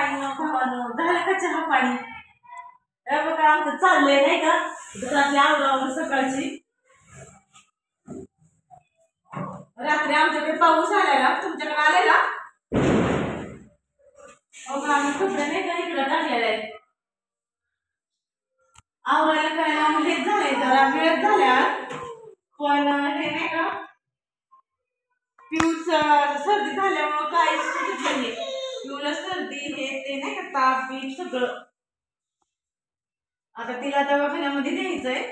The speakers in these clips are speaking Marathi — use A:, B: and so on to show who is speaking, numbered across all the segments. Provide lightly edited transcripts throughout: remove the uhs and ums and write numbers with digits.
A: आणि भावानं झालं का चहा पाणी? हे बघा आमचं चाललंय नाही का घरातल्या आवरावर सकाळची. रात्री आमच्याकडे पाऊस आलेला, तुमच्याकडे आलेला? मग आम्ही कपडे नाही का इकडे टाकलेले आहेत. आवरायला करायला लेट झालंय, जरा वेळ झाल्या. पण हे नाही का पिऊच सर्दी झाल्यामुळं काहीच सुचत नाहीये. पिऊला सर्दी हे ते नाही का ताप बीप सगळं. आता तिला दवाखान्यामध्ये न्यायचंय.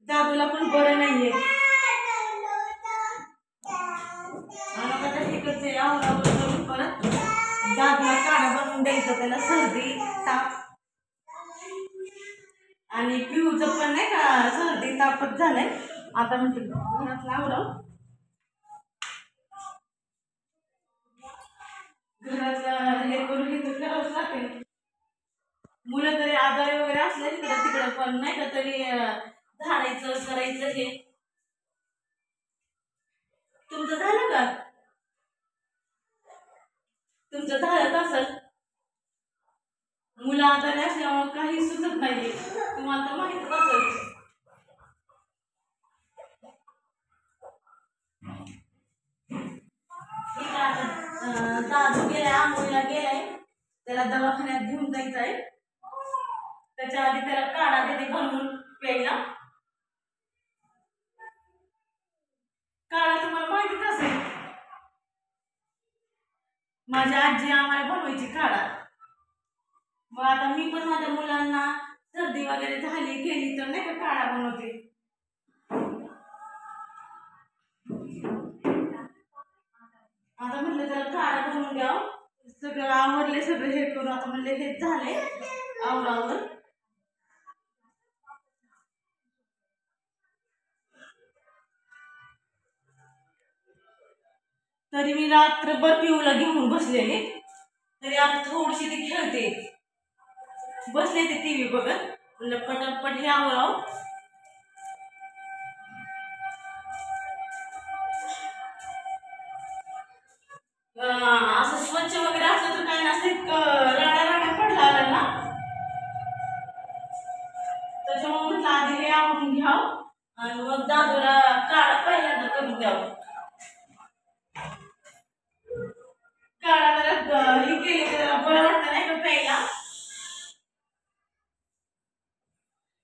A: दादूला पण बरं नाहीये. आणि आता हे करते आवरावर करून परत दादूला काढा बनवून द्यायचं, त्याला सर्दी ताप. आणि पिऊचं पण नाही का सर्दी तापच झालंय. आता म्हणते घरातलं आवराव, घरातलं हे करून हे तर करावंच लागेल. मुलं तरी आजारी वगैरे असले तिकडं तिकडं पण नाही का तरी झाडायचं करायचं. हे तुमचं झालं का? तुमचं झालं असेल. मुलं आजारी असल्यामुळे काही सुचत नाहीये, तुम्हाला तर माहितच असेल. दादू गेलाय, आंघोळीला गेलाय, त्याला दवाखान्यात घेऊन जायचंय. त्याच्या आधी त्याला काढा देते बनवून प्यायला. काढा तुम्हाला माहितीच असेल, माझी आजी आम्हाला बनवायची काढा. मग आता मी पण माझ्या मुलांना सर्दी वगैरे झाली गेली तर नाही का काढा बनवते. आता म्हटलं त्याला काढा बनवून द्यावं. सगळं आवरले, सगळं हे करून आता म्हणले हेच झालंय आवरावर. तरी मी रात्रभर पिऊला घेऊन बसलेले, तरी आता थोडीशी ती खेळते. बसले ते टीव्ही बघत, म्हणलं पटापट हे आवराव. असं स्वच्छ वगैरे असलं तर काय नसतं, राडा राडा पडला आला ना, त्याच्यामुळे म्हटलं आधी हे आवरून घ्यावं आणि मग दादूला काढा पहिल्यांदा करून द्यावं. काढा जरा हे केली तर बरं वाटतं नाही का प्यायला.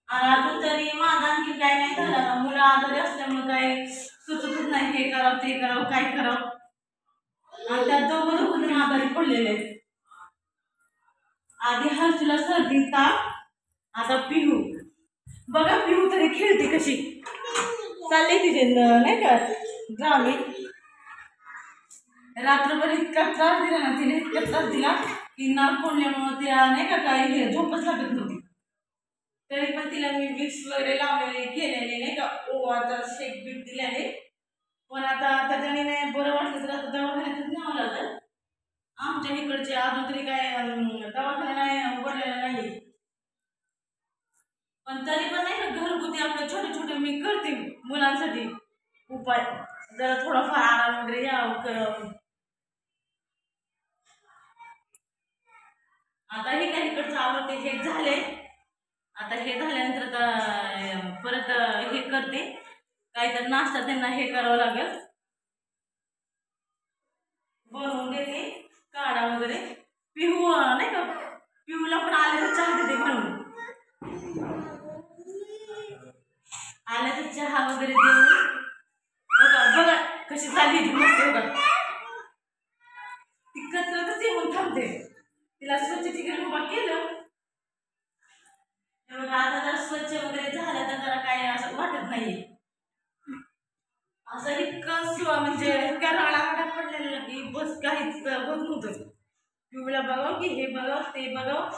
A: आणि अजून तरी माझा आणखी काय नाही झालं, मुलं आजारी असल्यामुळे काही सुचतच नाही, हे करावं ते करावं काय करावं. आणि त्यात दोघं दोघं आजारी पडलेले आहेत. आधी हर्षला सर्दी ताप, आता पिहू. बघा पिहू तरी खेळते कशी, चालले तिचे नाही का ग्रामीण. रात्रभर इतका त्रास दिला ना तिने, इतका त्रास दिला की नाक फोडल्यामुळे त्या नाही का काही झोपच लागत नव्हती. तरी पण तिला मी विक्स वगैरे लावलेले केलेले नाही का, ओवाचा शेक बीक दिल्याने. पण आता त्याच्याने नाही बरं वाटलं तर आता दवाखान्यातच न्यावं लागलं. आमच्या इकडचे अजून तरी काय दवाखाना नाही उघडलेला नाही. पण तरी पण नाही का घरगुती आपले छोटे छोटे मी करते मुलांसाठी उपाय, जरा थोडाफार आराम वगैरे यावं करावं. आता हे काही इकडचं आवडते हे झाले. आता हे झाल्यानंतर आता परत हे करते, काहीतरी नाश्ता त्यांना हे करावं लागेल, बनवून देते काढा वगैरे. पिहू नाही का पिहूला पण आले तर चहा देते बनवून. आले तर चहा वगैरे देऊन बघा बघा कशी चालली ती मस्त. बघा ती कचऱ्यातच येऊन थांबते, तिला स्वच्छतेकडे उभा केलं. आता जरा स्वच्छ वगैरे झालं तर जरा काय असं वाटत नाहीये. असं इतकं म्हणजे इतक्या राडा पडलेला की बस काहीच होत नव्हतं. पिऊला बघाव की हे बघाव ते बघाव.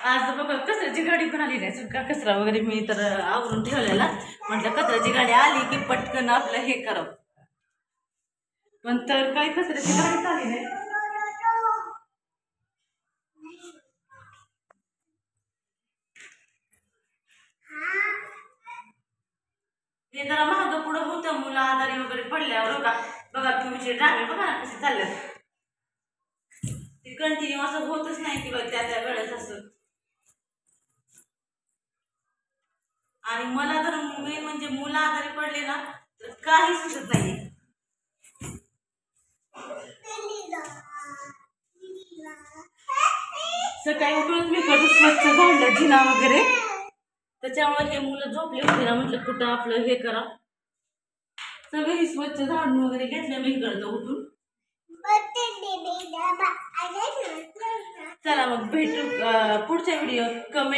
A: आज बघा कचऱ्याची गाडी पण आली नाही, सगळा कचरा वगैरे मी तर आवरून ठेवलेला. म्हटलं कचऱ्याची गाडी आली की पटकन आपलं हे करावं, पण तर काही कचऱ्याची गाडीच आली नाही. ते जरा महाग पुढं होतं मुलं आजारी वगैरे पडल्यावर बघा बघा तुमचे ड्रामे बघा ना कसे चाललं ते कंटिन्यू असं होतच नाही किंवा त्या वेळेस असं. आणि मला तर मेन म्हणजे मुलं आजारी पडले ना तर काही सुचत नाही. सकाळी उठून मी कधी स्वच्छ झाडलं जिना वगैरे त्याच्यामुळे हे मुलं झोपले होते ना म्हटलं कुठं आपलं हे करा सगळे स्वच्छ झाडून वगैरे घेतलं मी इकडचं उठून. चला मग भेटू पुढच्या व्हिडिओ कमेंट